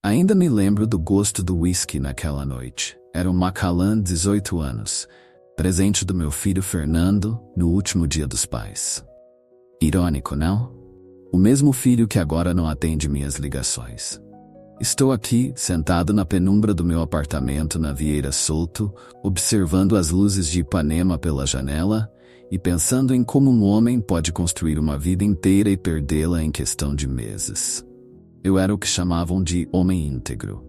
Ainda me lembro do gosto do whisky naquela noite. Era um Macallan 18 anos, presente do meu filho Fernando no último dia dos pais. Irônico, não? O mesmo filho que agora não atende minhas ligações. Estou aqui, sentado na penumbra do meu apartamento na Vieira Solto, observando as luzes de Ipanema pela janela e pensando em como um homem pode construir uma vida inteira e perdê-la em questão de meses. Eu era o que chamavam de homem íntegro.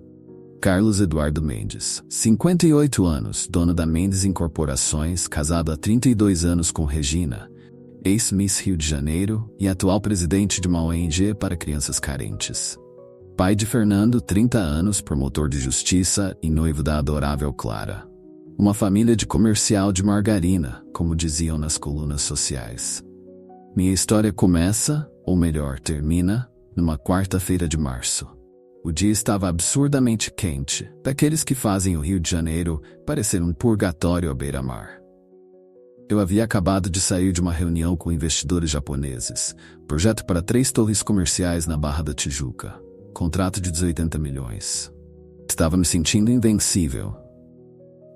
Carlos Eduardo Mendes, 58 anos, dono da Mendes Incorporações, casado há 32 anos com Regina, ex-Miss Rio de Janeiro e atual presidente de uma ONG para crianças carentes. Pai de Fernando, 30 anos, promotor de justiça e noivo da adorável Clara. Uma família de comercial de margarina, como diziam nas colunas sociais. Minha história começa, ou melhor, termina, numa quarta-feira de março. O dia estava absurdamente quente, daqueles que fazem o Rio de Janeiro parecer um purgatório à beira-mar. Eu havia acabado de sair de uma reunião com investidores japoneses, projeto para 3 torres comerciais na Barra da Tijuca. Contrato de 80 milhões. Estava me sentindo invencível.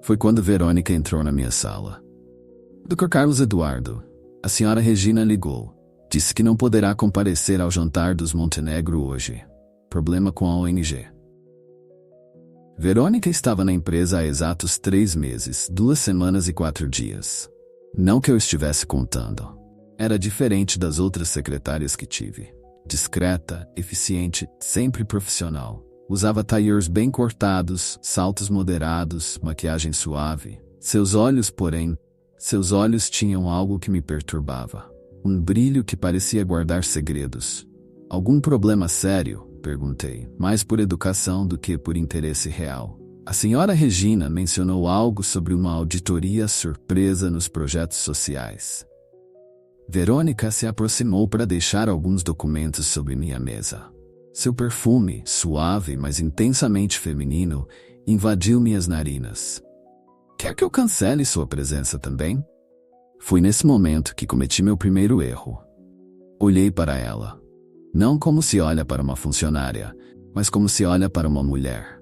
Foi quando Verônica entrou na minha sala. Dr. Carlos Eduardo, a senhora Regina ligou. Disse que não poderá comparecer ao jantar dos Montenegro hoje. Problema com a ONG. Verônica estava na empresa há exatos 3 meses, 2 semanas e 4 dias. Não que eu estivesse contando. Era diferente das outras secretárias que tive. Discreta, eficiente, sempre profissional. Usava tailleurs bem cortados, saltos moderados, maquiagem suave. Seus olhos tinham algo que me perturbava. Um brilho que parecia guardar segredos. Algum problema sério? Perguntei, mais por educação do que por interesse real. A senhora Regina mencionou algo sobre uma auditoria surpresa nos projetos sociais. Verônica se aproximou para deixar alguns documentos sobre minha mesa. Seu perfume, suave mas intensamente feminino, invadiu minhas narinas. Quer que eu cancele sua presença também? Foi nesse momento que cometi meu primeiro erro. Olhei para ela. Não como se olha para uma funcionária, mas como se olha para uma mulher.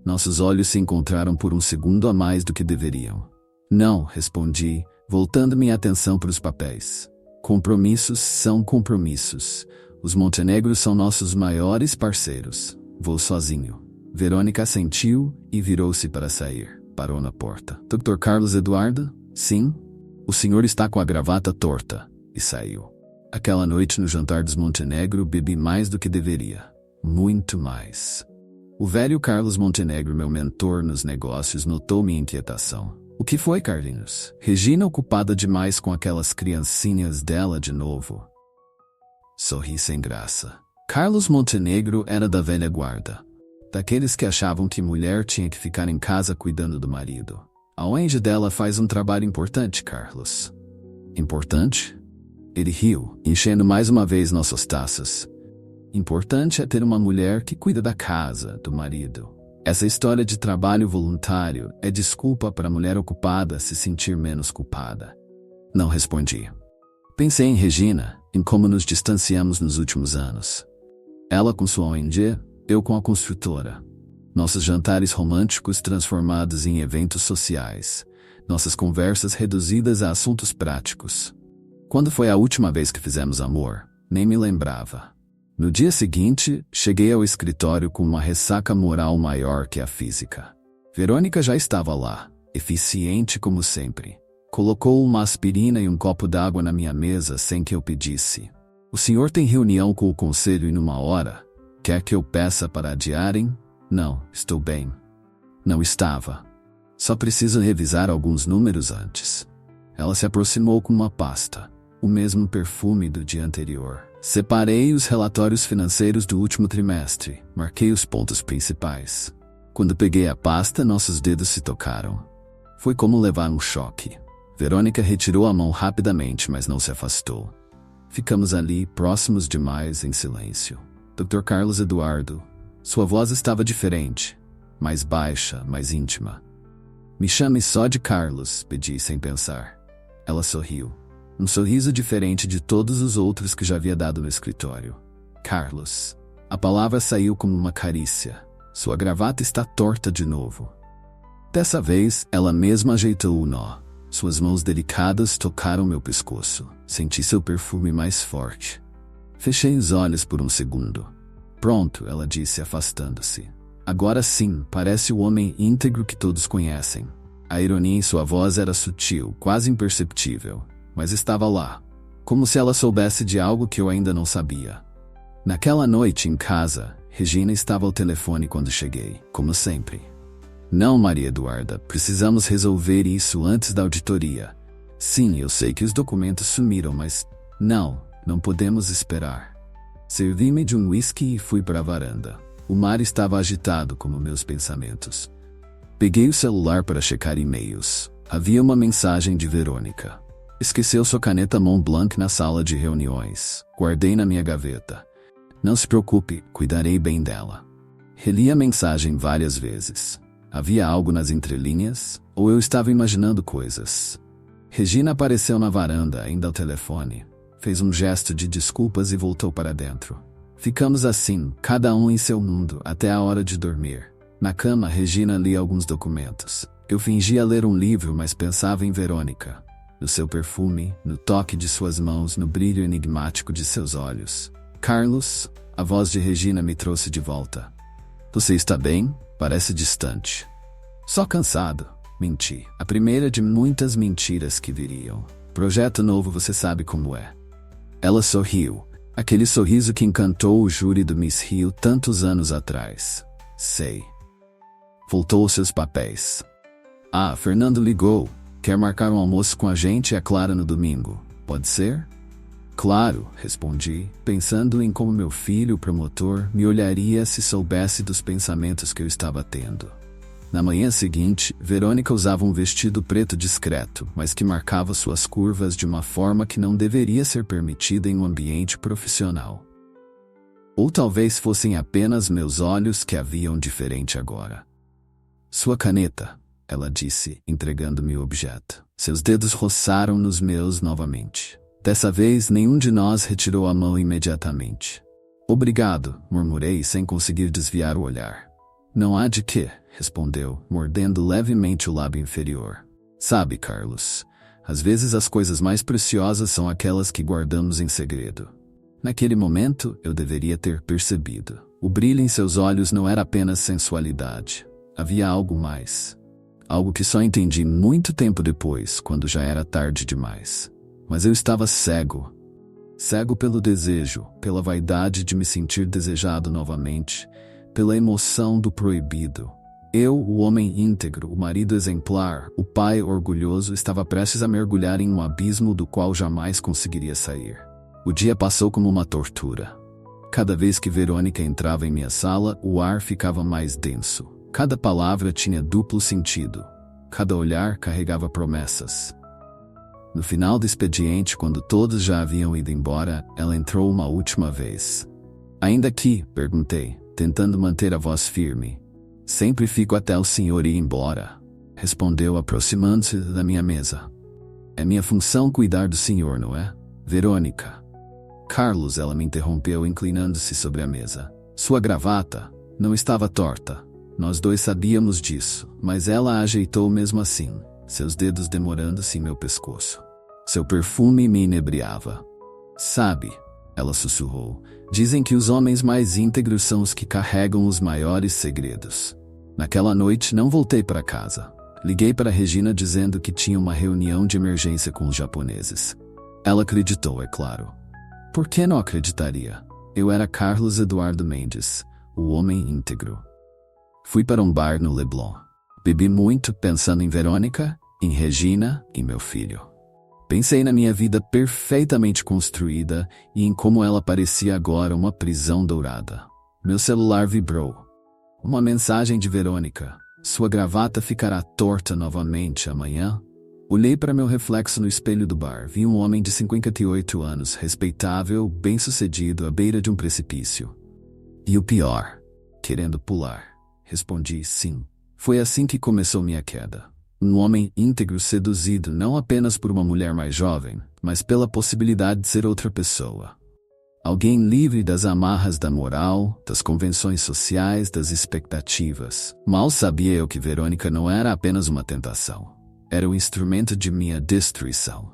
Nossos olhos se encontraram por um segundo a mais do que deveriam. Não, respondi, voltando minha atenção para os papéis. Compromissos são compromissos. Os Montenegro são nossos maiores parceiros. Vou sozinho. Verônica assentiu e virou-se para sair. Parou na porta. Dr. Carlos Eduardo? Sim? O senhor está com a gravata torta. E saiu. Aquela noite no jantar dos Montenegro bebi mais do que deveria. Muito mais. O velho Carlos Montenegro, meu mentor nos negócios, notou minha inquietação. O que foi, Carlinhos? Regina ocupada demais com aquelas criancinhas dela de novo. Sorri sem graça. Carlos Montenegro era da velha guarda. Daqueles que achavam que mulher tinha que ficar em casa cuidando do marido. A ONG dela faz um trabalho importante, Carlos. Importante? Ele riu, enchendo mais uma vez nossas taças. Importante é ter uma mulher que cuida da casa, do marido. Essa história de trabalho voluntário é desculpa para a mulher ocupada se sentir menos culpada. Não respondi. Pensei em Regina, em como nos distanciamos nos últimos anos. Ela com sua ONG, eu com a construtora. Nossos jantares românticos transformados em eventos sociais. Nossas conversas reduzidas a assuntos práticos. Quando foi a última vez que fizemos amor? Nem me lembrava. No dia seguinte, cheguei ao escritório com uma ressaca moral maior que a física. Verônica já estava lá, eficiente como sempre. Colocou uma aspirina e um copo d'água na minha mesa sem que eu pedisse. O senhor tem reunião com o conselho em 1 hora? Quer que eu peça para adiarem? Não, estou bem. Não estava. Só preciso revisar alguns números antes. Ela se aproximou com uma pasta. O mesmo perfume do dia anterior. Separei os relatórios financeiros do último trimestre. Marquei os pontos principais. Quando peguei a pasta, nossos dedos se tocaram. Foi como levar um choque. Verônica retirou a mão rapidamente, mas não se afastou. Ficamos ali, próximos demais, em silêncio. Dr. Carlos Eduardo. Sua voz estava diferente. Mais baixa, mais íntima. Me chame só de Carlos, pedi sem pensar. Ela sorriu. Um sorriso diferente de todos os outros que já havia dado no escritório. Carlos. A palavra saiu como uma carícia. Sua gravata está torta de novo. Dessa vez, ela mesma ajeitou o nó. Suas mãos delicadas tocaram meu pescoço. Senti seu perfume mais forte. Fechei os olhos por um segundo. Pronto, ela disse, afastando-se. Agora sim, parece o homem íntegro que todos conhecem. A ironia em sua voz era sutil, quase imperceptível, mas estava lá, como se ela soubesse de algo que eu ainda não sabia. Naquela noite em casa, Regina estava ao telefone quando cheguei, como sempre. Não, Maria Eduarda, precisamos resolver isso antes da auditoria. Sim, eu sei que os documentos sumiram, mas... Não podemos esperar. Servi-me de um whisky e fui para a varanda. O mar estava agitado como meus pensamentos. Peguei o celular para checar e-mails. Havia uma mensagem de Verônica. Esqueceu sua caneta Montblanc na sala de reuniões. Guardei na minha gaveta. Não se preocupe, cuidarei bem dela. Reli a mensagem várias vezes. Havia algo nas entrelinhas? Ou eu estava imaginando coisas? Regina apareceu na varanda, ainda ao telefone. Fez um gesto de desculpas e voltou para dentro. Ficamos assim, cada um em seu mundo, até a hora de dormir. Na cama, Regina lia alguns documentos. Eu fingia ler um livro, mas pensava em Verônica. No seu perfume, no toque de suas mãos, no brilho enigmático de seus olhos. Carlos, a voz de Regina me trouxe de volta. Você está bem? Parece distante. Só cansado. Menti. A primeira de muitas mentiras que viriam. Projeto novo, você sabe como é. Ela sorriu. Aquele sorriso que encantou o júri do Miss Rio tantos anos atrás. Sei. Voltou aos seus papéis. Ah, Fernando ligou. Quer marcar um almoço com a gente e a Clara no domingo. Pode ser? Claro, respondi, pensando em como meu filho, o promotor, me olharia se soubesse dos pensamentos que eu estava tendo. Na manhã seguinte, Verônica usava um vestido preto discreto, mas que marcava suas curvas de uma forma que não deveria ser permitida em um ambiente profissional. Ou talvez fossem apenas meus olhos que a viam diferente agora. Sua caneta, ela disse, entregando-me o objeto. Seus dedos roçaram nos meus novamente. Dessa vez, nenhum de nós retirou a mão imediatamente. Obrigado, murmurei sem conseguir desviar o olhar. Não há de quê, respondeu, mordendo levemente o lábio inferior. Sabe, Carlos, às vezes as coisas mais preciosas são aquelas que guardamos em segredo. Naquele momento, eu deveria ter percebido. O brilho em seus olhos não era apenas sensualidade. Havia algo mais. Algo que só entendi muito tempo depois, quando já era tarde demais. Mas eu estava cego. Cego pelo desejo, pela vaidade de me sentir desejado novamente, pela emoção do proibido. Eu, o homem íntegro, o marido exemplar, o pai orgulhoso, estava prestes a mergulhar em um abismo do qual jamais conseguiria sair. O dia passou como uma tortura. Cada vez que Verônica entrava em minha sala, o ar ficava mais denso. Cada palavra tinha duplo sentido. Cada olhar carregava promessas. No final do expediente, quando todos já haviam ido embora, ela entrou uma última vez. Ainda aqui? Perguntei, tentando manter a voz firme. Sempre fico até o senhor ir embora, respondeu aproximando-se da minha mesa. É minha função cuidar do senhor, não é? Verônica. Carlos, ela me interrompeu, inclinando-se sobre a mesa. Sua gravata não estava torta. Nós dois sabíamos disso, mas ela a ajeitou mesmo assim, seus dedos demorando-se em meu pescoço. Seu perfume me inebriava. Sabe, ela sussurrou, dizem que os homens mais íntegros são os que carregam os maiores segredos. Naquela noite não voltei para casa. Liguei para Regina dizendo que tinha uma reunião de emergência com os japoneses. Ela acreditou, é claro. Por que não acreditaria? Eu era Carlos Eduardo Mendes, o homem íntegro. Fui para um bar no Leblon. Bebi muito, pensando em Verônica, em Regina e meu filho. Pensei na minha vida perfeitamente construída e em como ela parecia agora uma prisão dourada. Meu celular vibrou. Uma mensagem de Verônica. Sua gravata ficará torta novamente amanhã? Olhei para meu reflexo no espelho do bar. Vi um homem de 58 anos, respeitável, bem-sucedido, à beira de um precipício. E o pior, querendo pular. Respondi sim. Foi assim que começou minha queda. Um homem íntegro seduzido não apenas por uma mulher mais jovem, mas pela possibilidade de ser outra pessoa. Alguém livre das amarras da moral, das convenções sociais, das expectativas. Mal sabia eu que Verônica não era apenas uma tentação. Era o instrumento de minha destruição.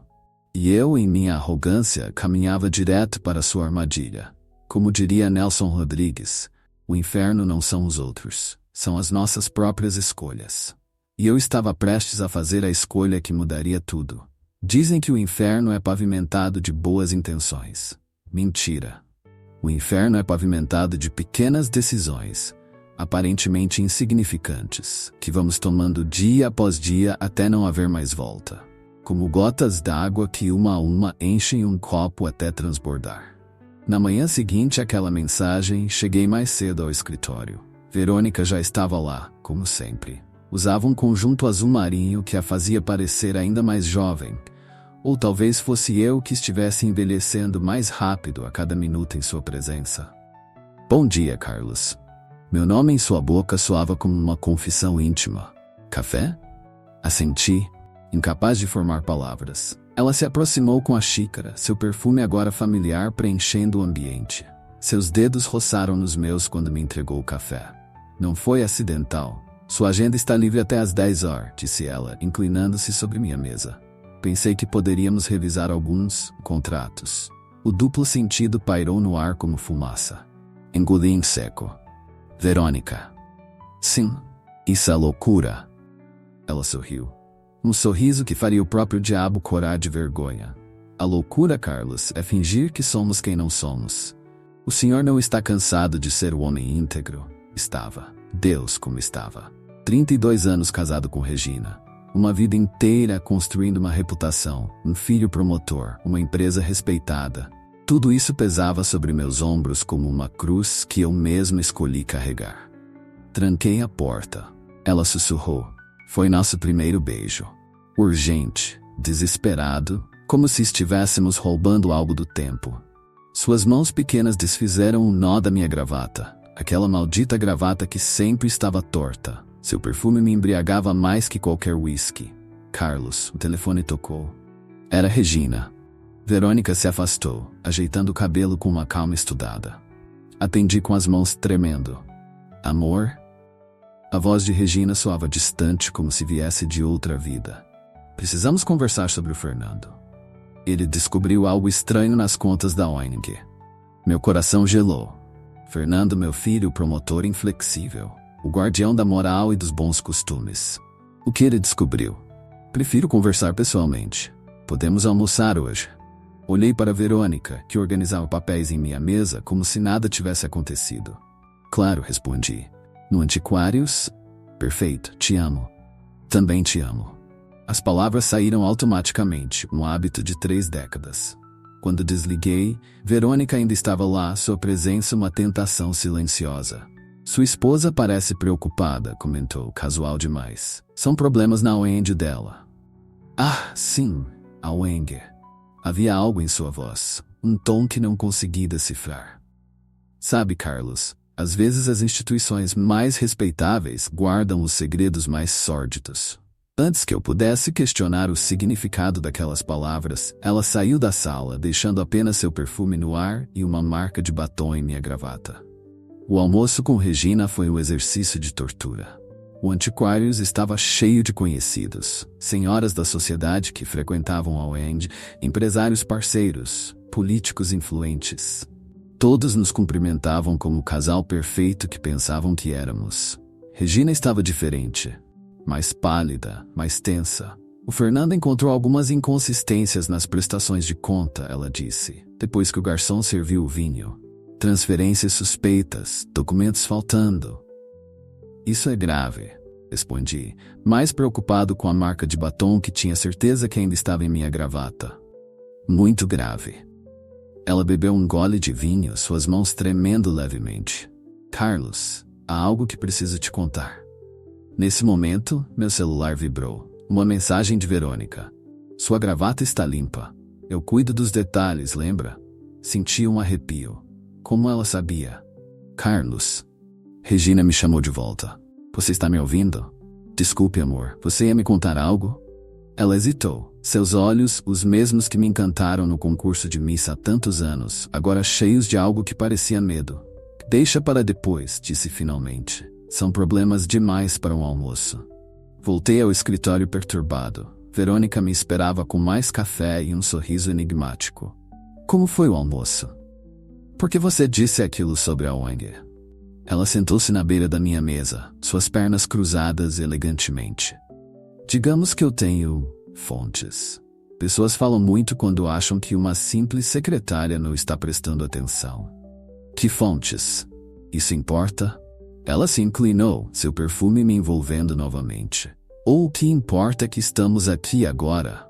E eu, em minha arrogância, caminhava direto para sua armadilha. Como diria Nelson Rodrigues, o inferno não são os outros, são as nossas próprias escolhas. E eu estava prestes a fazer a escolha que mudaria tudo. Dizem que o inferno é pavimentado de boas intenções. Mentira. O inferno é pavimentado de pequenas decisões, aparentemente insignificantes, que vamos tomando dia após dia até não haver mais volta. Como gotas d'água que uma a uma enchem um copo até transbordar. Na manhã seguinte àquela mensagem, cheguei mais cedo ao escritório. Verônica já estava lá, como sempre. Usava um conjunto azul marinho que a fazia parecer ainda mais jovem. Ou talvez fosse eu que estivesse envelhecendo mais rápido a cada minuto em sua presença. Bom dia, Carlos. Meu nome em sua boca soava como uma confissão íntima. Café? Assenti, incapaz de formar palavras. Ela se aproximou com a xícara, seu perfume agora familiar preenchendo o ambiente. Seus dedos roçaram nos meus quando me entregou o café. Não foi acidental. Sua agenda está livre até às 10 horas, disse ela, inclinando-se sobre minha mesa. Pensei que poderíamos revisar alguns contratos. O duplo sentido pairou no ar como fumaça. Engoli em seco. Verônica. Sim. Isso é loucura. Ela sorriu. Um sorriso que faria o próprio diabo corar de vergonha. A loucura, Carlos, é fingir que somos quem não somos. O senhor não está cansado de ser o homem íntegro? Estava. Deus como estava. 32 anos casado com Regina. Uma vida inteira construindo uma reputação, um filho promotor, uma empresa respeitada. Tudo isso pesava sobre meus ombros como uma cruz que eu mesmo escolhi carregar. Tranquei a porta. Ela sussurrou. Foi nosso primeiro beijo. Urgente, desesperado, como se estivéssemos roubando algo do tempo. Suas mãos pequenas desfizeram um nó da minha gravata. Aquela maldita gravata que sempre estava torta. Seu perfume me embriagava mais que qualquer whisky. Carlos, o telefone tocou. Era Regina. Verônica se afastou, ajeitando o cabelo com uma calma estudada. Atendi com as mãos tremendo. Amor? A voz de Regina soava distante, como se viesse de outra vida. Precisamos conversar sobre o Fernando. Ele descobriu algo estranho nas contas da ONG. Meu coração gelou. Fernando, meu filho, o promotor inflexível. O guardião da moral e dos bons costumes. O que ele descobriu? Prefiro conversar pessoalmente. Podemos almoçar hoje. Olhei para Verônica, que organizava papéis em minha mesa como se nada tivesse acontecido. Claro, respondi. No Antiquários? Perfeito, te amo. Também te amo. As palavras saíram automaticamente, um hábito de 3 décadas. Quando desliguei, Verônica ainda estava lá, sua presença uma tentação silenciosa. Sua esposa parece preocupada, comentou, casual demais. São problemas na ONG dela. Ah, sim, a ONG. Havia algo em sua voz, um tom que não consegui decifrar. Sabe, Carlos, às vezes as instituições mais respeitáveis guardam os segredos mais sórdidos. Antes que eu pudesse questionar o significado daquelas palavras, ela saiu da sala, deixando apenas seu perfume no ar e uma marca de batom em minha gravata. O almoço com Regina foi um exercício de tortura. O Antiquários estava cheio de conhecidos, senhoras da sociedade que frequentavam a ONG, empresários parceiros, políticos influentes. Todos nos cumprimentavam como o casal perfeito que pensavam que éramos. Regina estava diferente, mais pálida, mais tensa. O Fernando encontrou algumas inconsistências nas prestações de conta, ela disse, depois que o garçom serviu o vinho. Transferências suspeitas, documentos faltando. Isso é grave, respondi, mais preocupado com a marca de batom que tinha certeza que ainda estava em minha gravata. Muito grave. Ela bebeu um gole de vinho, suas mãos tremendo levemente. Carlos, há algo que preciso te contar. Nesse momento, meu celular vibrou. Uma mensagem de Verônica. Sua gravata está limpa. Eu cuido dos detalhes, lembra? Senti um arrepio. Como ela sabia? Carlos. Regina me chamou de volta. Você está me ouvindo? Desculpe, amor. Você ia me contar algo? Ela hesitou. Seus olhos, os mesmos que me encantaram no concurso de Miss há tantos anos, agora cheios de algo que parecia medo. Deixa para depois, disse finalmente. São problemas demais para um almoço. Voltei ao escritório perturbado. Verônica me esperava com mais café e um sorriso enigmático. Como foi o almoço? Por que você disse aquilo sobre a ONG? Ela sentou-se na beira da minha mesa, suas pernas cruzadas elegantemente. Digamos que eu tenho fontes. Pessoas falam muito quando acham que uma simples secretária não está prestando atenção. Que fontes? Isso importa? Ela se inclinou, seu perfume me envolvendo novamente. Ou o que importa é que estamos aqui agora.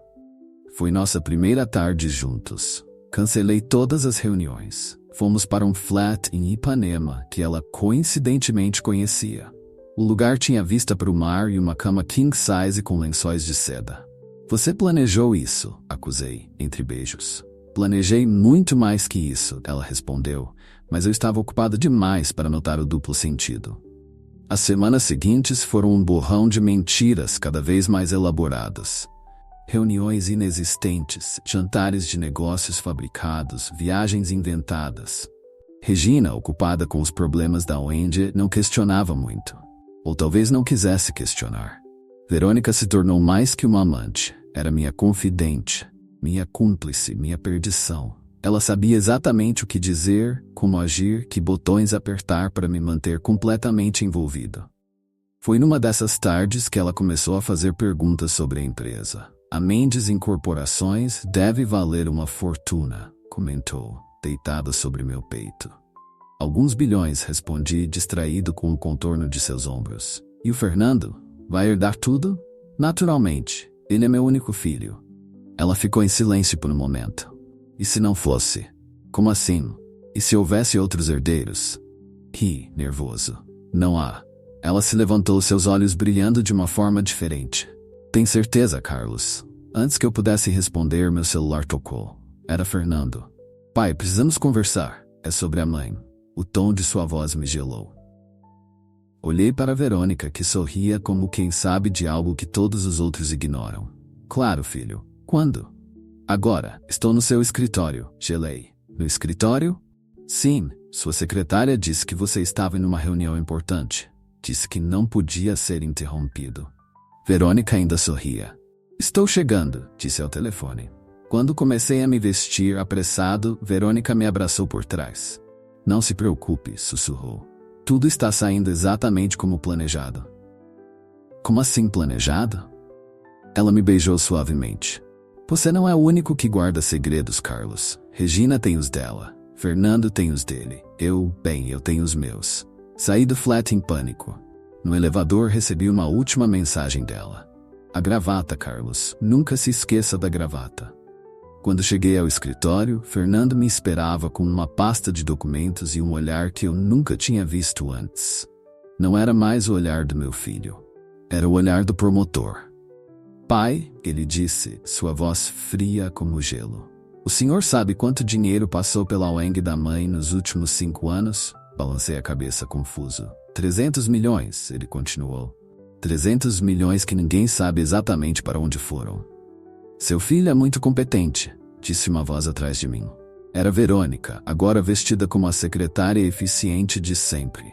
Foi nossa primeira tarde juntos. Cancelei todas as reuniões. Fomos para um flat em Ipanema que ela coincidentemente conhecia. O lugar tinha vista para o mar e uma cama king size com lençóis de seda. Você planejou isso, acusei, entre beijos. Planejei muito mais que isso, ela respondeu, mas eu estava ocupada demais para notar o duplo sentido. As semanas seguintes foram um borrão de mentiras cada vez mais elaboradas. Reuniões inexistentes, jantares de negócios fabricados, viagens inventadas. Regina, ocupada com os problemas da ONG, não questionava muito. Ou talvez não quisesse questionar. Verônica se tornou mais que uma amante. Era minha confidente, minha cúmplice, minha perdição. Ela sabia exatamente o que dizer, como agir, que botões apertar para me manter completamente envolvido. Foi numa dessas tardes que ela começou a fazer perguntas sobre a empresa. A Mendes Incorporações deve valer uma fortuna, comentou, deitada sobre meu peito. Alguns bilhões, respondi, distraído com o contorno de seus ombros. E o Fernando? Vai herdar tudo? Naturalmente. Ele é meu único filho. Ela ficou em silêncio por um momento. E se não fosse? Como assim? E se houvesse outros herdeiros? Ri, nervoso. Não há. Ela se levantou, seus olhos brilhando de uma forma diferente. Tem certeza, Carlos? Antes que eu pudesse responder, meu celular tocou. Era Fernando. Pai, precisamos conversar. É sobre a mãe. O tom de sua voz me gelou. Olhei para Verônica, que sorria como quem sabe de algo que todos os outros ignoram. Claro, filho. Quando? Agora. Estou no seu escritório. Gelei. No escritório? Sim. Sua secretária disse que você estava em uma reunião importante. Disse que não podia ser interrompido. Verônica ainda sorria. Estou chegando, disse ao telefone. Quando comecei a me vestir apressado, Verônica me abraçou por trás. Não se preocupe, sussurrou. Tudo está saindo exatamente como planejado. Como assim planejado? Ela me beijou suavemente. Você não é o único que guarda segredos, Carlos. Regina tem os dela. Fernando tem os dele. Eu tenho os meus. Saí do flat em pânico. No elevador recebi uma última mensagem dela. A gravata, Carlos. Nunca se esqueça da gravata. Quando cheguei ao escritório, Fernando me esperava com uma pasta de documentos e um olhar que eu nunca tinha visto antes. Não era mais o olhar do meu filho. Era o olhar do promotor. Pai, ele disse, sua voz fria como gelo. O senhor sabe quanto dinheiro passou pela ONG da mãe nos últimos 5 anos? Balancei a cabeça confuso. 300 milhões, ele continuou. 300 milhões que ninguém sabe exatamente para onde foram. Seu filho é muito competente, disse uma voz atrás de mim. Era Verônica, agora vestida como a secretária eficiente de sempre.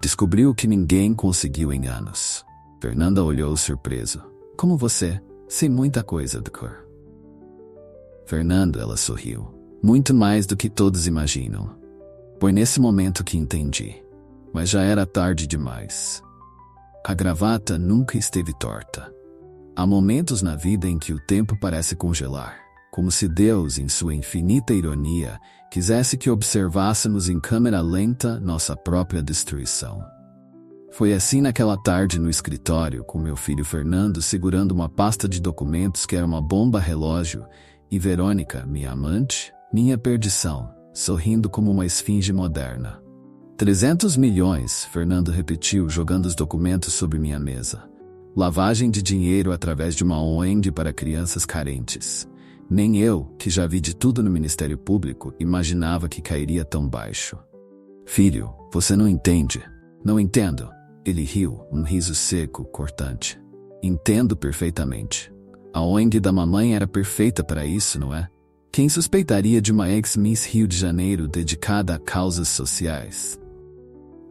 Descobriu o que ninguém conseguiu em anos. Fernanda olhou surpreso. Como você? Sei muita coisa, Dcor. Fernando, ela sorriu. Muito mais do que todos imaginam. Foi nesse momento que entendi. Mas já era tarde demais. A gravata nunca esteve torta. Há momentos na vida em que o tempo parece congelar, como se Deus, em sua infinita ironia, quisesse que observássemos em câmera lenta nossa própria destruição. Foi assim naquela tarde no escritório, com meu filho Fernando segurando uma pasta de documentos que era uma bomba relógio, e Verônica, minha amante, minha perdição, sorrindo como uma esfinge moderna. 300 milhões, Fernando repetiu, jogando os documentos sobre minha mesa. Lavagem de dinheiro através de uma ONG para crianças carentes. Nem eu, que já vi de tudo no Ministério Público, imaginava que cairia tão baixo. Filho, você não entende. Não entendo. Ele riu, um riso seco, cortante. Entendo perfeitamente. A ONG da mamãe era perfeita para isso, não é? Quem suspeitaria de uma ex-Miss Rio de Janeiro dedicada a causas sociais?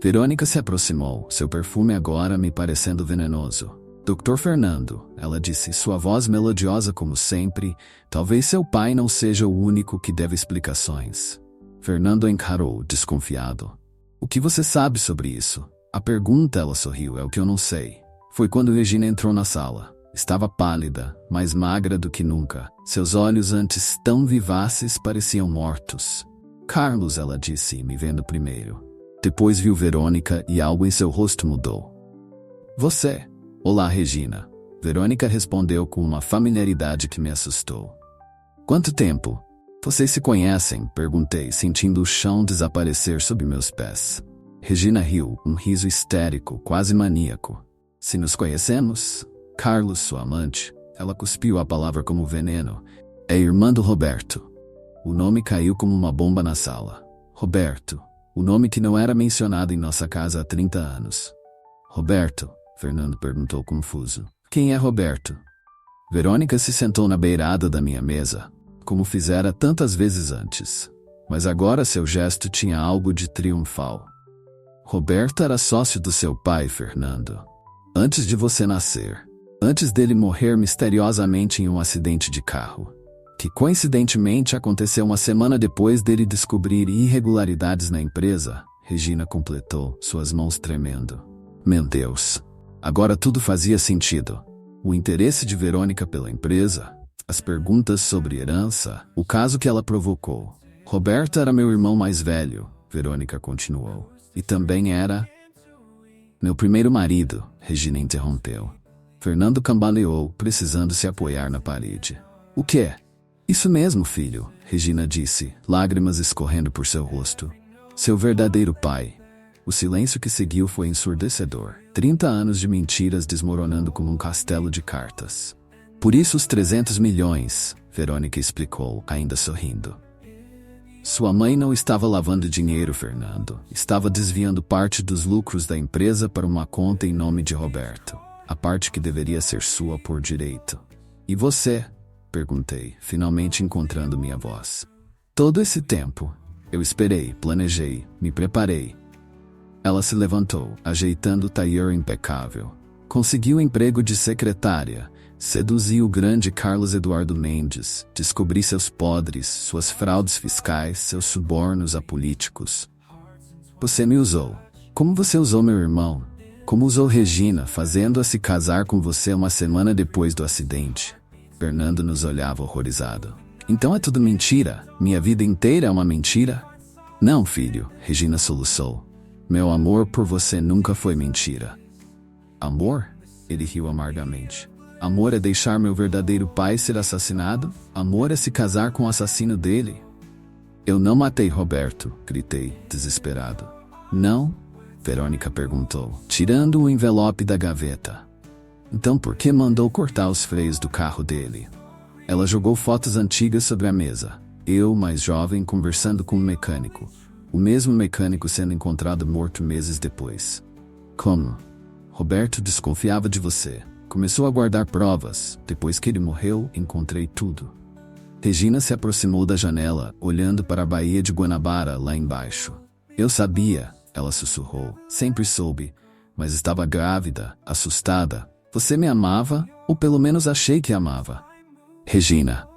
Verônica se aproximou, seu perfume agora me parecendo venenoso. Dr. Fernando, ela disse, sua voz melodiosa como sempre, talvez seu pai não seja o único que deve explicações. Fernando encarou, desconfiado. O que você sabe sobre isso? A pergunta, ela sorriu, é o que eu não sei. Foi quando Regina entrou na sala. Estava pálida, mais magra do que nunca. Seus olhos antes tão vivaces pareciam mortos. Carlos, ela disse, me vendo primeiro. Depois viu Verônica e algo em seu rosto mudou. Você? Olá, Regina. Verônica respondeu com uma familiaridade que me assustou. Quanto tempo? Vocês se conhecem? Perguntei, sentindo o chão desaparecer sob meus pés. Regina riu, um riso histérico, quase maníaco. Se nos conhecemos? Carlos, sua amante, ela cuspiu a palavra como veneno. É irmã do Roberto. O nome caiu como uma bomba na sala. Roberto. O nome que não era mencionado em nossa casa há 30 anos. Roberto? Fernando perguntou confuso. Quem é Roberto? Verônica se sentou na beirada da minha mesa, como fizera tantas vezes antes. Mas agora seu gesto tinha algo de triunfal. Roberto era sócio do seu pai, Fernando. Antes de você nascer. Antes dele morrer misteriosamente em um acidente de carro. Que coincidentemente aconteceu uma semana depois dele descobrir irregularidades na empresa, Regina completou, suas mãos tremendo. Meu Deus! Agora tudo fazia sentido. O interesse de Verônica pela empresa, as perguntas sobre herança, o caso que ela provocou. Roberto era meu irmão mais velho, Verônica continuou. E também era... meu primeiro marido, Regina interrompeu. Fernando cambaleou, precisando se apoiar na parede. O quê? Isso mesmo, filho, Regina disse, lágrimas escorrendo por seu rosto. Seu verdadeiro pai. O silêncio que seguiu foi ensurdecedor. 30 anos de mentiras desmoronando como um castelo de cartas. Por isso os 300 milhões, Verônica explicou, ainda sorrindo. Sua mãe não estava lavando dinheiro, Fernando. Estava desviando parte dos lucros da empresa para uma conta em nome de Roberto. A parte que deveria ser sua por direito. E você? Perguntei, finalmente encontrando minha voz. Todo esse tempo, eu esperei, planejei, me preparei. Ela se levantou, ajeitando o tailleur impecável. Conseguiu emprego de secretária. Seduzi o grande Carlos Eduardo Mendes. Descobri seus podres, suas fraudes fiscais, seus subornos a políticos. Você me usou. Como você usou meu irmão? Como usou Regina, fazendo-a se casar com você uma semana depois do acidente? Fernando nos olhava horrorizado. Então é tudo mentira? Minha vida inteira é uma mentira? Não, filho, Regina soluçou. Meu amor por você nunca foi mentira. Amor? Ele riu amargamente. Amor é deixar meu verdadeiro pai ser assassinado? Amor é se casar com o assassino dele? Eu não matei Roberto, gritei, desesperado. Não? Verônica perguntou, tirando o envelope da gaveta. Então por que mandou cortar os freios do carro dele? Ela jogou fotos antigas sobre a mesa. Eu, mais jovem, conversando com um mecânico. O mesmo mecânico sendo encontrado morto meses depois. Como? Roberto desconfiava de você. Começou a guardar provas. Depois que ele morreu, encontrei tudo. Regina se aproximou da janela, olhando para a Baía de Guanabara lá embaixo. Eu sabia, ela sussurrou. Sempre soube. Mas estava grávida, assustada. Você me amava, ou pelo menos achei que amava. Regina.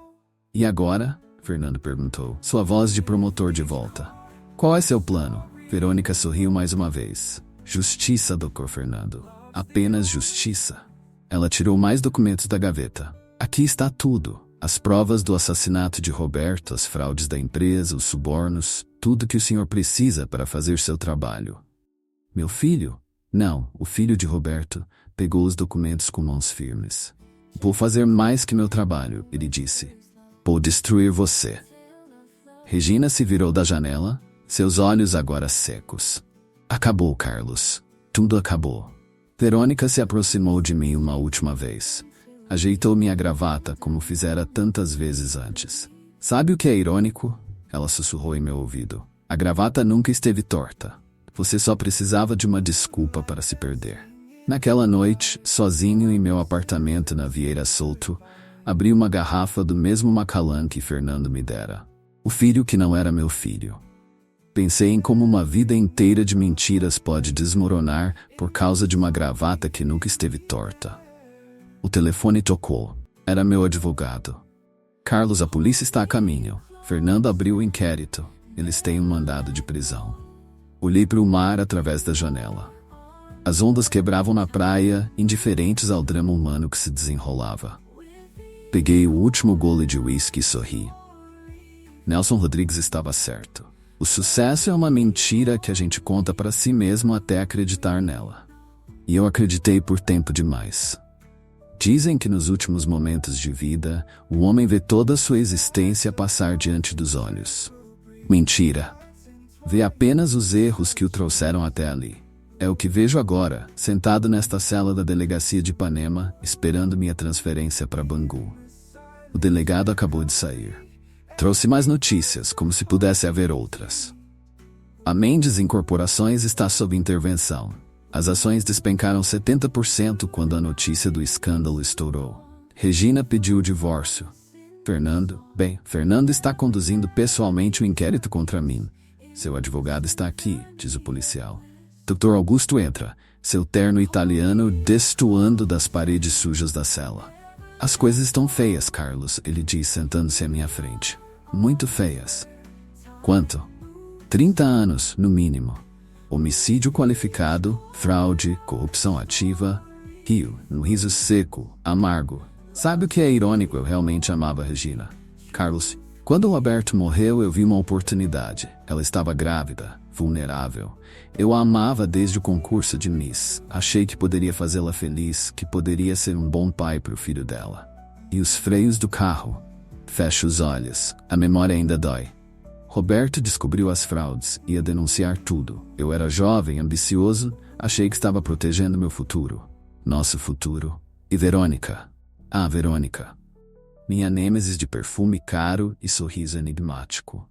E agora? Fernando perguntou, sua voz de promotor de volta. Qual é seu plano? Verônica sorriu mais uma vez. Justiça, Dr. Fernando. Apenas justiça. Ela tirou mais documentos da gaveta. Aqui está tudo. As provas do assassinato de Roberto, as fraudes da empresa, os subornos, tudo que o senhor precisa para fazer seu trabalho. Meu filho? Não, o filho de Roberto pegou os documentos com mãos firmes. Vou fazer mais que meu trabalho, ele disse. Vou destruir você. Regina se virou da janela, seus olhos agora secos. Acabou, Carlos. Tudo acabou. Verônica se aproximou de mim uma última vez. Ajeitou minha gravata como fizera tantas vezes antes. Sabe o que é irônico? Ela sussurrou em meu ouvido. A gravata nunca esteve torta. Você só precisava de uma desculpa para se perder. Naquela noite, sozinho em meu apartamento na Vieira Solto, Abri uma garrafa do mesmo Macallan que Fernando me dera. O filho que não era meu filho. Pensei em como uma vida inteira de mentiras pode desmoronar por causa de uma gravata que nunca esteve torta. O telefone tocou. Era meu advogado. Carlos, a polícia está a caminho. Fernando abriu o inquérito. Eles têm um mandado de prisão. Olhei para o mar através da janela. As ondas quebravam na praia, indiferentes ao drama humano que se desenrolava. Peguei o último gole de uísque e sorri. Nelson Rodrigues estava certo. O sucesso é uma mentira que a gente conta para si mesmo até acreditar nela. E eu acreditei por tempo demais. Dizem que nos últimos momentos de vida, o homem vê toda a sua existência passar diante dos olhos. Mentira. Vê apenas os erros que o trouxeram até ali. É o que vejo agora, sentado nesta cela da delegacia de Ipanema, esperando minha transferência para Bangu. O delegado acabou de sair. Trouxe mais notícias, como se pudesse haver outras. A Mendes Incorporações está sob intervenção. As ações despencaram 70% quando a notícia do escândalo estourou. Regina pediu o divórcio. Fernando está conduzindo pessoalmente o inquérito contra mim. Seu advogado está aqui, diz o policial. Dr. Augusto entra, seu terno italiano destoando das paredes sujas da cela. As coisas estão feias, Carlos, ele diz sentando-se à minha frente. Muito feias. Quanto? 30 anos, no mínimo. Homicídio qualificado, fraude, corrupção ativa. Rio, um riso seco, amargo. Sabe o que é irônico? Eu realmente amava Regina. Carlos, quando o Roberto morreu, eu vi uma oportunidade. Ela estava grávida, vulnerável. Eu a amava desde o concurso de Miss. Achei que poderia fazê-la feliz, que poderia ser um bom pai para o filho dela. E os freios do carro? Fecho os olhos. A memória ainda dói. Roberto descobriu as fraudes, ia denunciar tudo. Eu era jovem, ambicioso, achei que estava protegendo meu futuro. Nosso futuro. E Verônica? Ah, Verônica. Minha nêmesis de perfume caro e sorriso enigmático.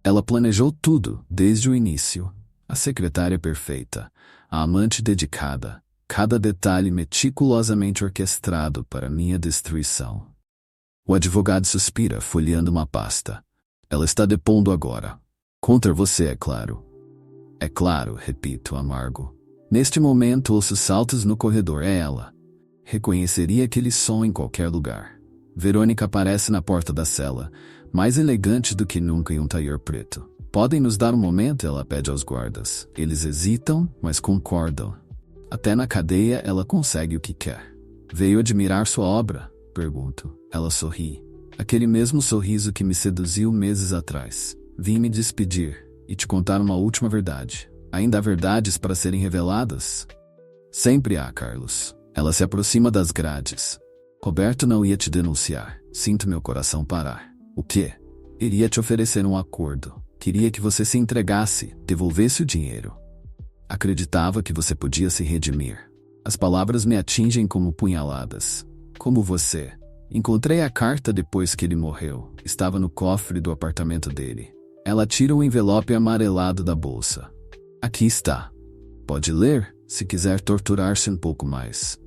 Ela planejou tudo, desde o início. A secretária perfeita, a amante dedicada, cada detalhe meticulosamente orquestrado para minha destruição. O advogado suspira, folheando uma pasta. Ela está depondo agora. Contra você, é claro. É claro, repito, amargo. Neste momento ouço saltos no corredor, é ela. Reconheceria aquele som em qualquer lugar. Verônica aparece na porta da cela, mais elegante do que nunca em um taior preto. Podem nos dar um momento? Ela pede aos guardas. Eles hesitam, mas concordam. Até na cadeia ela consegue o que quer. Veio admirar sua obra? Pergunto. Ela sorri. Aquele mesmo sorriso que me seduziu meses atrás. Vim me despedir e te contar uma última verdade. Ainda há verdades para serem reveladas? Sempre há, Carlos. Ela se aproxima das grades. Roberto não ia te denunciar. Sinto meu coração parar. O quê? Iria te oferecer um acordo. Queria que você se entregasse, devolvesse o dinheiro. Acreditava que você podia se redimir. As palavras me atingem como punhaladas. Como você. Encontrei a carta depois que ele morreu. Estava no cofre do apartamento dele. Ela tira o envelope amarelado da bolsa. Aqui está. Pode ler, se quiser torturar-se um pouco mais.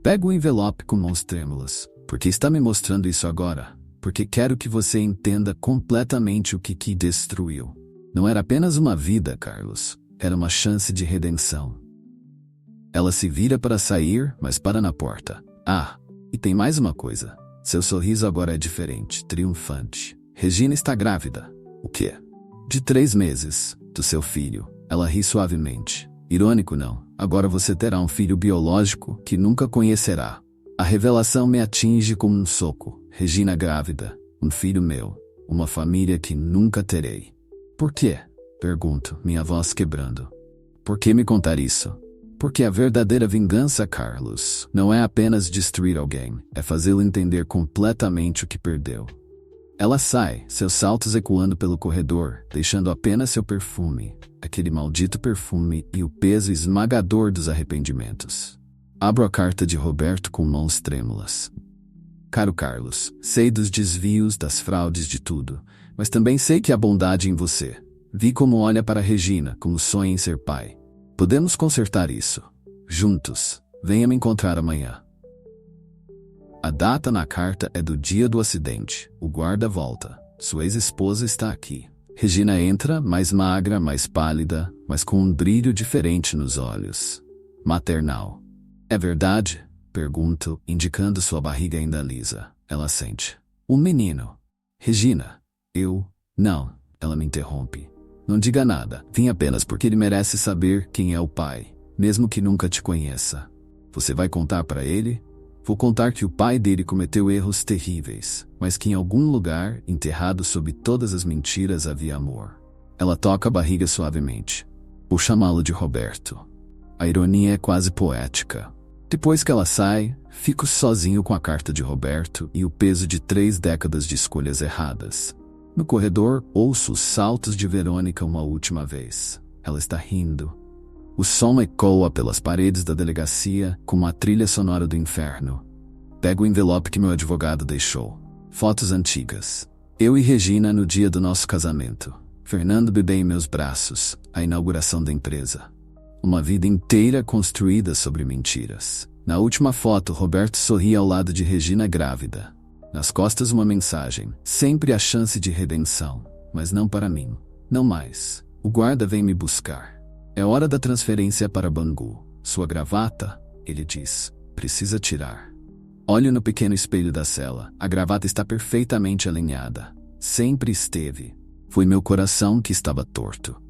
Pego o envelope com mãos trêmulas. Por que está me mostrando isso agora? Porque quero que você entenda completamente o que destruiu. Não era apenas uma vida, Carlos. Era uma chance de redenção. Ela se vira para sair, mas para na porta. Ah, e tem mais uma coisa. Seu sorriso agora é diferente, triunfante. Regina está grávida. O quê? De 3 meses. Do seu filho. Ela ri suavemente. Irônico, não. Agora você terá um filho biológico que nunca conhecerá. A revelação me atinge como um soco. Regina grávida. Um filho meu. Uma família que nunca terei. Por quê? Pergunto, minha voz quebrando. Por que me contar isso? Porque a verdadeira vingança, Carlos, não é apenas destruir alguém, é fazê-lo entender completamente o que perdeu. Ela sai, seus saltos ecoando pelo corredor, deixando apenas seu perfume, aquele maldito perfume e o peso esmagador dos arrependimentos. Abro a carta de Roberto com mãos trêmulas. Caro Carlos, sei dos desvios, das fraudes, de tudo, mas também sei que há bondade em você. Vi como olha para Regina, como sonha em ser pai. Podemos consertar isso. Juntos. Venha me encontrar amanhã. A data na carta é do dia do acidente. O guarda volta. Sua ex-esposa está aqui. Regina entra, mais magra, mais pálida, mas com um brilho diferente nos olhos. Maternal. É verdade? Pergunto, indicando sua barriga ainda lisa. Ela sente. Um menino. Regina. Não. Ela me interrompe. Não diga nada. Vim apenas porque ele merece saber quem é o pai, mesmo que nunca te conheça. Você vai contar para ele? Vou contar que o pai dele cometeu erros terríveis, mas que em algum lugar, enterrado sob todas as mentiras, havia amor. Ela toca a barriga suavemente. Vou chamá-lo de Roberto. A ironia é quase poética. Depois que ela sai, fico sozinho com a carta de Roberto e o peso de 3 décadas de escolhas erradas. No corredor, ouço os saltos de Verônica uma última vez. Ela está rindo. O som ecoa pelas paredes da delegacia como a trilha sonora do inferno. Pego o envelope que meu advogado deixou. Fotos antigas. Eu e Regina no dia do nosso casamento. Fernando bebê em meus braços. A inauguração da empresa. Uma vida inteira construída sobre mentiras. Na última foto, Roberto sorri ao lado de Regina grávida. Nas costas uma mensagem. Sempre a chance de redenção. Mas não para mim. Não mais. O guarda vem me buscar. É hora da transferência para Bangu. Sua gravata, ele diz, precisa tirar. Olho no pequeno espelho da cela. A gravata está perfeitamente alinhada. Sempre esteve. Foi meu coração que estava torto.